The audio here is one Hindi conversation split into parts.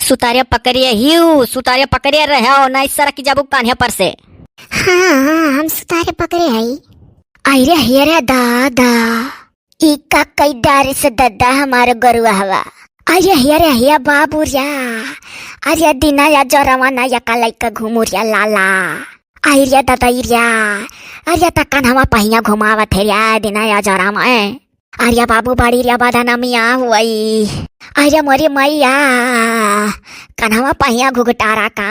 सुतारिया पकड़िए हिउ सुतारिया पकड़िए रहे हो ना इस तरह की जाबू कान्हे पर से। हाँ हाँ हम सुतारे पकड़े हई। अरे हेरा दादा ई का कई डारे से दद्दा हमारे गरुआ हवा। अरे हेरा हिया बाबू रिया। अरे दिना या जरवा ना या कालाई का घुमुरिया लाला। अरे दादा इरिया। अरे तकन हवा पहिया घुमावत है रिया दिना या जरा में। अरे बाबू बाड़ी रिया बादाना मिया हुई। अरे मोरी मैया कन्हवा पहिया घुघटारा का।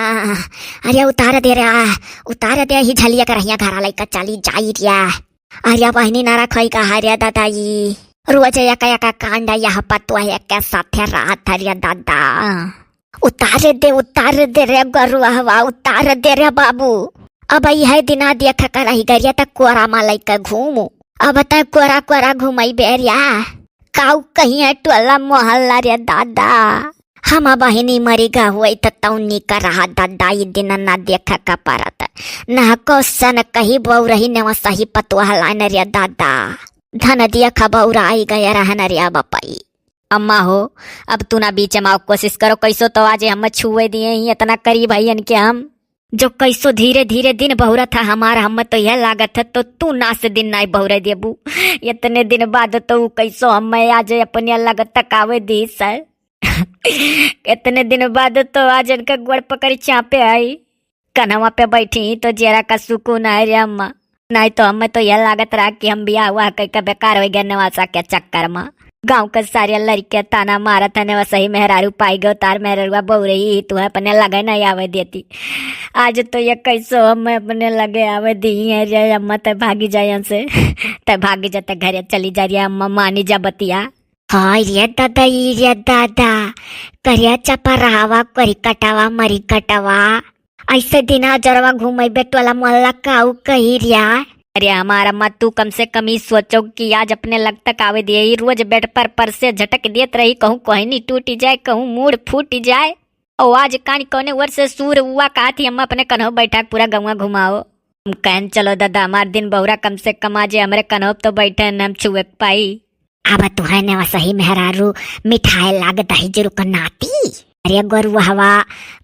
अरे उतार दे ही झलिया कर रहिया घरा लइका चली जाई रिया। अरे बहनी नारा खई का हरिया दादाई रोज यका कांडा यह पतुआ के साथे रात हरिया दादा। उतार दे रे गरुआ हवा उतार दे रे बाबू। अब यह दिना देख कर रही गरिया तक कोरा मालई का घूमू। अब तक कोरा घुमाई बेरिया काऊ कहीं है टोला मोहल्ला रे दादा। हम बहिनी मरी गा हुई तौनी का रहा दादा ये दिन ना देखा का परत ना क्वेश्चन कही बहु रही ने सही पतुआ लाइन रे दादा। धन दिया खबौरा आई गया रहन रे बापाई। अम्मा हो अब तू ना बीच में कोशिश करो कैसो तो आज हम छुए दिए ही इतना करीब भैयन के हम जो कैसो धीरे धीरे दिन बहुरा था हमारा हम तो यह लागत है तो तू ना से दिन ना बहुरे देबू। इतने दिन बाद तो कैसो हम आज अपने लगत तकावे दी सर। इतने दिन बाद तो आज इनका गोड़ पकड़ी चापे आई कन्हवा पे बैठी तो जरा का सुकून है रे अम्मा। नहीं तो हमें तो यह लागत रहा कि हम बिया हुआ कहीं का बेकार हो गया नवासा के चक्कर में। गांव के सारे लड़के ताना मारा था ने सही मेहरारू पाई गो तार मेहरुआ बहु रही तू अपने लगे नहीं आवे देती। आज तो ये कैसो हम अपने लगे आवे दी है रे अम्मा तय भागी जाए से तय भागी जाते घरे चली जा रही अम्मा मानी जा बतिया। हाँ रे दादा करिया चपा रहावा करी कटावा मरी कटावा ऐसे दिना जरवा घूमे बेटवाला मोहल्ला काऊ कही रिया। अरे हमारा अम्मा तू कम से कम ही सोचो कि आज अपने लग तक आवे दिए रोज बेड पर से झटक देत रही कहूँ कोहनी टूट जाए कहूँ मूड फूट जाए और आज कान कोने वर से सूर हुआ कहा थी हम अपने कन्हो बैठा पूरा गवा घुमाओ। हम कहन चलो दादा हमारे दिन बहुरा कम से कम आज हमारे कन्हो तो बैठे न हम छुए पाई। अब तू है ने सही मेहरारू मिठाई लाग दही जरू कनाती। अरे गोरुआ हवा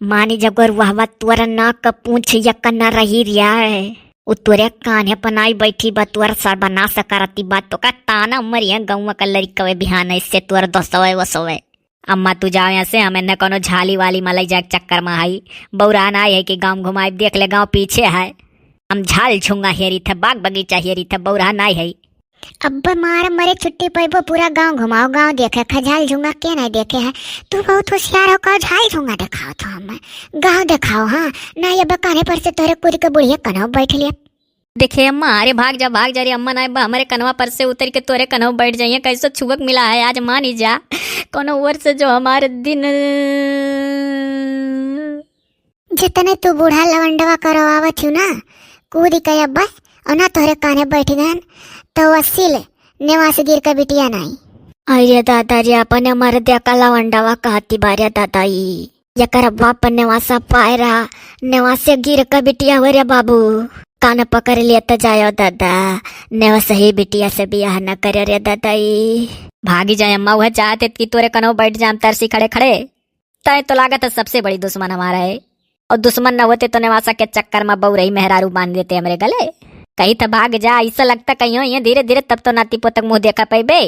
मानी जब गोरुआ हवा तुअर नाक पूछ यकन रही रिया उतरे कान्हे पनाई बैठी बतुअर सर बना सकरती बात तो का ताना मरिया गौवा का लड़का बिहान इससे तुअर दोसवे वसवे। अम्मा तू जाओ यहाँ से हमें न कोनो झाली वाली मलाई जाए चक्कर में आई बौरान आई है कि गाँव घुमाए देख ले गाँव पीछे है हम झाल झुंगा हेरी थे बाग बगीचा हेरी थे बौरान आई है। अब मार मरे छुट्टी पैबो पूरा गांव घुमाओ गांव देखे खजाल झुंगा के नहीं देखे है। तू बहुत होशियार हो का झाल झुंगा दिखाओ तो हमें गांव दिखाओ। हाँ ना ये बकाने पर से तोरे कुरी के बुढ़िया कन्हो बैठ लिया। देखे अम्मा अरे भाग जा रही अम्मा ना हमारे कन्हवा पर से उतर के तोरे कन्हो बैठ जाइए कैसो छुबक मिला है आज मानी जा कोनो वर से जो हमारे दिन जितने तू बूढ़ा लवंडवा करवावत हूँ ना कूदी कया बस और ना तोरे काने बैठ गए तो वसील नेवास गिर का बिटिया नहीं। अरे दादाजी अपन हमारे देखा लवंडवा कहती बारिया दादाई यकर बाप नेवासा पायरा नेवासे गिर का बिटिया हो रे बाबू कान पकड़ लिया तो जायो दादा नेवा सही बिटिया से बियाह न करे रे दादाई। भागी जाए अम्मा वह चाहते कि तोरे कनो बैठ जाम तरसी खड़े खड़े तय तो लागत है सबसे बड़ी दुश्मन हमारा है और दुश्मन न होते तो नेवासा के चक्कर में बहु रही मेहरारू बांध देते हमारे गले कहीं तो भाग जा ऐसा लगता कहीं हो धीरे धीरे तब तो नाती पोतक मुंह देखा पाइबे।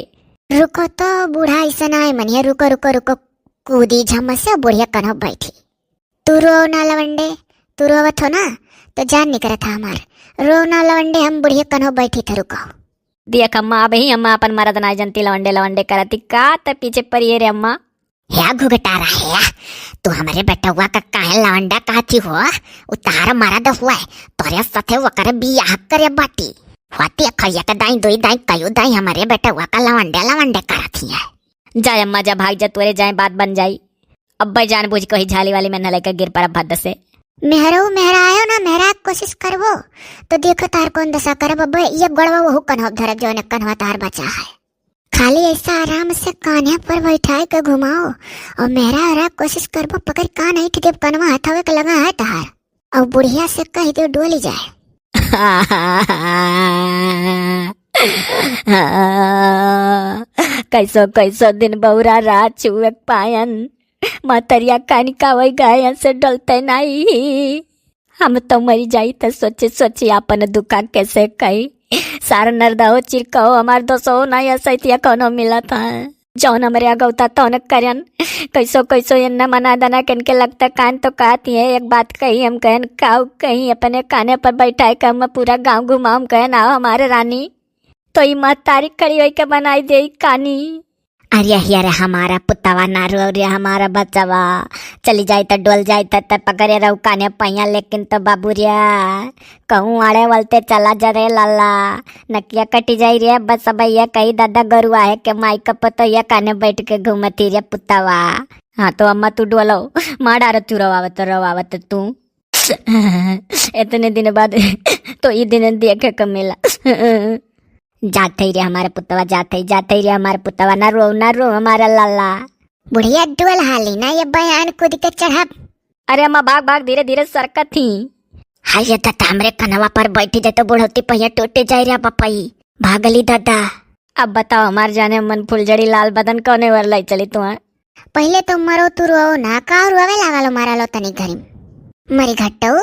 रुको तो बूढ़ा ऐसा ना है मनिया रुको कूदी झम से बुढ़िया कन्हो बैठी। तू रो ना लवंडे तू रोवत हो ना तो जान निकला था हमार रो ना लवंडे हम बुढ़िया कन्हो बैठी थे रुको। देख अम्मा अब ही अम्मा अपन मरद ना जनती लवंडे लवंडे करती का त पीछे परिए रे अम्मा। है घुघटारा है तू हमारे बेटा हुआ का काहे लवंडा कहती हो उतार मरद हुआ है तोरे सथे वकर बियाह करे बाटी होती खैया का दाई दोई दाई कयो दाई हमारे बेटा हुआ का लवंडे करती है। जाए अम्मा जा भाग जा तोरे जाए बात बन जाई अब जान बुझ को ही झाली वाली में न लेकर गिर पर भद्द से मेहरायो ना मेहरा कोशिश करबो तो देखो तार कौन दशा करब। अब ये गड़वा वो कन्हो धरब जो कन्हवा तार बचा है खाली ऐसा आराम से कान्हे पर बैठाए के घुमाओ और मेहरा कोशिश करबो पकड़ कान ऐठ देव कन्हवा हथावे के लगा है तार और बुढ़िया से कह दो डोली जाए। कैसो कैसो दिन बहुरा रात छुए पायन मतरिया कानी का वही गाय से डलते नहीं। हम तो मरी जाई तो सोचे सोचे अपन दुखा कैसे कही। सार नरदा हो चिरका हो हमार दोसो ना ऐसा कोनो मिला था जौन हमारे अगौता तौन करन कैसो कैसो न मना दना के लगता कान तो कहती है। एक बात कही हम कहन काऊ कहीं अपने काने पर बैठाए कर हम पूरा गांव घुमाऊं कहन आओ हमारे रानी तो ई मत तारीख खड़ी होई के बनाई दे कानी। अरे यार हमारा पुतवा ना रो रे हमारा बच्चावा चली जाए तो डोल जाए तो पकड़े रहू काने पैया लेकिन तो बाबू रिया कहूँ आड़े वलते चला जा रे लाला नकिया कटी जाई रे बस भैया कही दादा गरुआ है के माई का पतो या काने बैठ के घूमती रे पुतवा। हाँ तो अम्मा तू डोलो माँ डार तू रवावत तू इतने दिन बाद तो ये दिन देखे कब मिला। जाते ही रे हमारे पुतवा जाते ही रे हमारे पुतवा ना रो हमारा लाला। बुढ़िया डोल हाली ना ये बयान कूद के चढ़ा। अरे अम्मा भाग भाग धीरे धीरे सरकत थी। हाय ये दादा हमरे कनवा पर बैठी जाए तो बुढ़ौती पहिया टूटे जाए रे पपाई भागली दादा। अब बताओ हमार जाने मन फुलझड़ी लाल बदन कौने वर लाई चली तुम्हार। पहले तो मरो तू रो ना का रोवे लागलो मारा लो तनी घरी मरी घट्टो।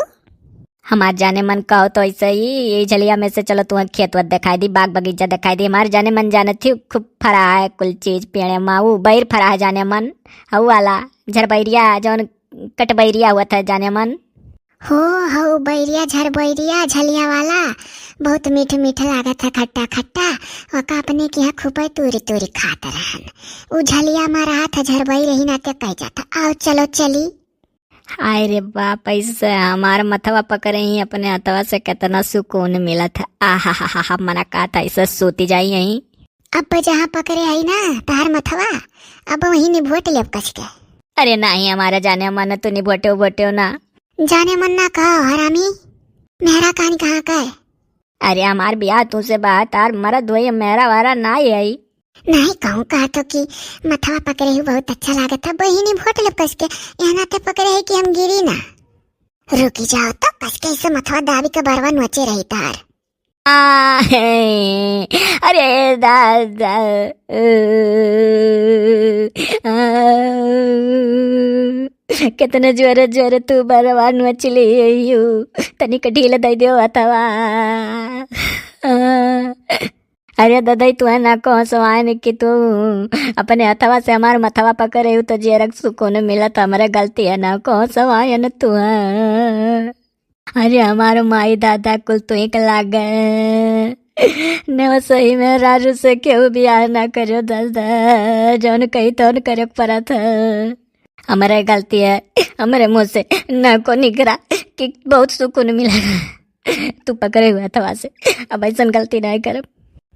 हमार जाने मन कहो तो ऐसे ही ये झलिया में से चलो तुम्हें खेत वत दिखाई दी बाग बगीचा दिखाई दी। हमारे जाने मन जाने थी खूब फरा है कुल चीज पेड़े माऊ बैर फरा है जाने मन हऊ वाला झरबैरिया जौन कटबैरिया हुआ था जाने मन। हो बैरिया झरबैरिया झलिया वाला बहुत मीठ मीठ लागा था खट्टा खट्टा और अपने के यहाँ खूब तूरी तूरी खाते रहन। उ झलिया मारा हाथ झरबई रही ना ते कह जाता आओ चलो चली। हाय रे बाप ऐसे हमारा मथवा पकड़े ही अपने हथवा से कितना सुकून मिला था। आहा हा हा हा मना कहा था ऐसे सोती जाई यहीं। अब जहाँ पकड़े आई ना तार मथवा अब वहीं निभोट ले कस के। अरे नहीं हमारा जाने मन तो निभोटे ना। जाने मन ना कहो हरामी मेरा कहानी कहाँ का है। अरे हमार ब्याह तुझसे बात आर मरद हुई मेरा वारा ना आई। नहीं कहूँ कहा तो कि मथवा पकड़े ही बहुत अच्छा लगा था बहिनी भोट ले कस के यहाँ नाते पकड़े है कि हम गिरी ना। रुकी जाओ तो कस के इसे मथवा दाबी का बरवा नोचे रही तार। अरे दादा कितने जोरे तू बरवा नोचली तनिक ढील दई दो अथवा। अरे दादा तू है ना कौन सवान कि तू अपने हथवा से हमारे मथवा पकड़े हो तो जेरक सुकून मिला तो हमारे गलती है ना कौन सवान तू है। अरे हमारे माई दादा कुल तू एक लाग न सही में राजू से क्यों ब्याह ना करो दादा जौन कही तो करे पड़ा था। हमारे गलती है हमारे मुँह से न को निकला कि बहुत सुकून मिला तू पकड़े हुआ हथवा से अब ऐसा गलती नहीं कर।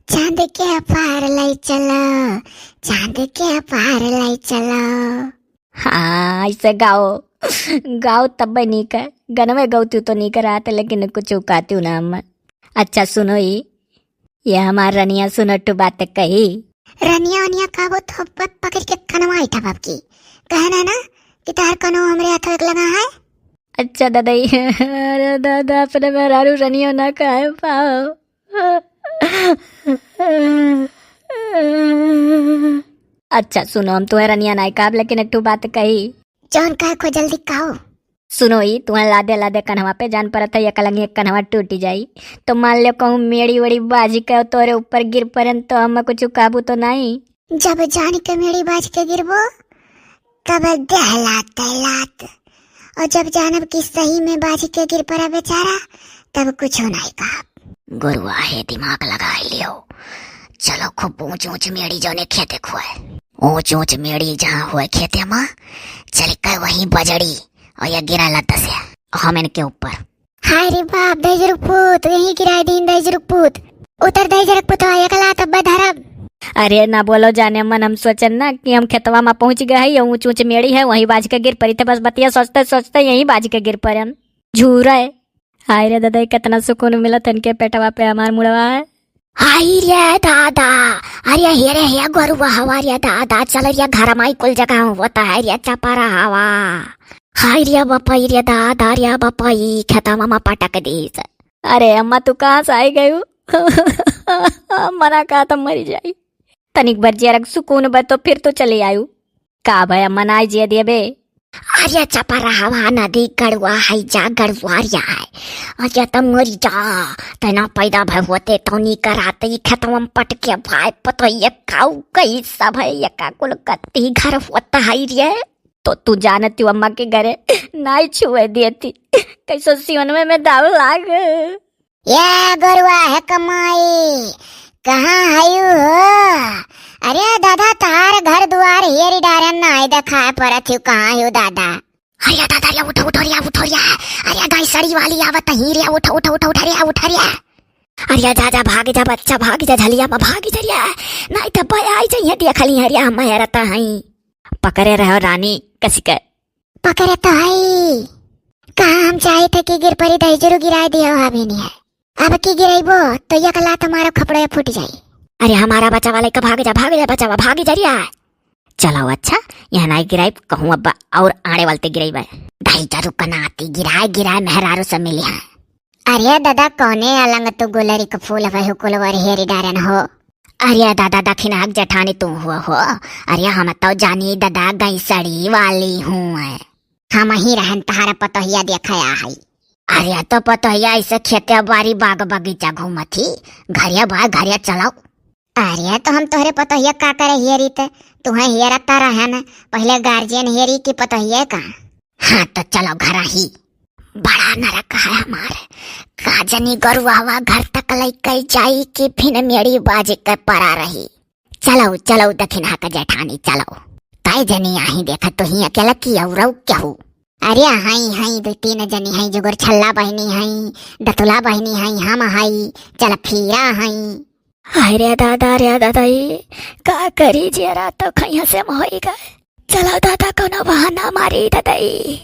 चांद के पार लाई चलो चांद के पार लाई चलो। हाँ ऐसे गाओ तब नहीं कर गनवे गौती तो नहीं कर आते लेकिन कुछ उकाती हूँ ना हम। अच्छा सुनो ये हमारा रनिया सुनो टू बातें कही। रनिया वनिया काबो तो पकड़ के कनवा इठा बाप की कहना ना कि तार कनो हमरे हाथ लगा है। अच्छा दादा अरे दादा अपने मेहरारू रनिया ना कहे पाओ। अच्छा सुनो हम तुम्हें रनिया नाई काब लेकिन एक बात कही जौन कहे को जल्दी कहो। सुनो तुम्हें लादे कन्हवा पे जान पड़ा था एक लंगी एक कन्हवा टूटी जाई तो मान लो कहूँ मेड़ी वड़ी बाजी के तोरे ऊपर गिर पड़न तो हम कुछ काबू तो नहीं। जब जान के मेड़ी बाज के गिरबो तब दहलात और जब जानब की सही में बाजी के गिर पड़ा बेचारा तब कुछ नहीं कहा। गुरुआ है दिमाग लगा लियो चलो खूब ऊंच ऊंच मेड़ी जोने खेते खुए ऊंच मेड़ी जहाँ हुए खेते माँ चल कर वहीं बजड़ी और यह गिरा लता से हम इनके ऊपर। हाय रे बाप दजरुक पूत यही गिराए दिन दजरुक पूत उतर दजरुक पूत आया कला तब धरब। अरे ना बोलो जाने मन हम सोचन ना कि हम खेतवा में पहुंच गए है ऊंच ऊंच मेड़ी है वहीं बाज के गिर पड़ी थे बस बतिया सोचते यहीं बाज के गिर पड़न झूरा है। हाय रे दादा कितना सुकून मिला था इनके पेटवा पे हमार मुड़वा है। हाय रे दादा अरे हेरे हे गोरुआ हवा रे दादा चल रे घर माई कुल जगह होता है रे चपारा हवा। हाय रे बपाई रे दादा रे बपाई खेता मामा पटक दी। अरे अम्मा तू कहाँ से आई गई मना कहा तो मरी जाई तनिक भर जरक सुकून ब तो फिर तो चले आयु। का भाई अम्मा नाई जिया दिए बे। अरे चपरा हवा नदी गड़वा है जा गड़वारिया है। अरे तम मरी जा तना पैदा भय होते तो नी कराते ही खेतवा में पटके भाई पतो ये खाऊ कई सब है ये का कुल कत्ती घर होता है रे। तो तू जानती हो अम्मा के घरे नाई छुए दिए थी कैसो सीवन में दाव लाग। ये गरुआ है कमाई कहाँ आयु हो? अरे दादा तार घर दुआर हेरी डारन नाई देखा पर थी कहाँ आयु दादा? अरे दादा रे उठो रिया अरे गाय सड़ी वाली आवत ही रे उठो उठ रिया। अरे जा भाग जा बच्चा भाग जा झलिया में भाग जा रिया नहीं तो भय आई जाइए देख ली हरिया हम रहता है। पकड़े रहो रानी कसी कर। पकड़े तो है कहाँ हम चाहे थे कि गिर पड़ी दही जरूर गिरा दिया अभी नहीं है। अब की गिराइबो तो ये कला तुम्हारा खपड़े फूट जाये। अरे हमारा बच्चा वाले का भाग जा बच्चा भाग जा रिया। चलो अच्छा यहाँ नाई गिराई कहूँ अब्बा और आड़े वालते गिराई बा ढाई चारू कनाती गिराए मेहरारू सब मिली है। अरे दादा कौने अलंग तू गुलरी का फूल वही कुलवर हेरी डारन हो? अरे दादा दक्षिण हक जठानी तू हुआ हो? अरे हम तो जानी दादा गई सड़ी वाली हूँ हम ही रहन तहारा पतोहिया देखाया है। अरे तो पतोहिया ऐसे खेते बारी बाग बगीचा घूमती घरिया बा घरिया चलाओ। अरे तो हम तोहरे पतोहिया का करे हेरी ते तुम्हें हेरता रहे न पहले गार्जियन हेरी की पतोहिया का। हाँ तो चलो घर ही बड़ा नरक है हमारे काजनी गरुआवा घर तक लई जाई कि फिर मेरी बाजी कर पड़ा रही। चलो दक्षिण हक जेठानी चलो ताई जनी आही देखा तो ही अकेला की और क्या हो? अरे हाई दो तीन जनी हाई जुगर छल्ला बहनी हाई दतुला बहनी हाई हम हाई चल फिरा हाई। अरे दादा ये का करी जरा तो खैया से मोई गए। चलो दादा कोनो बहाना मारी दादाई।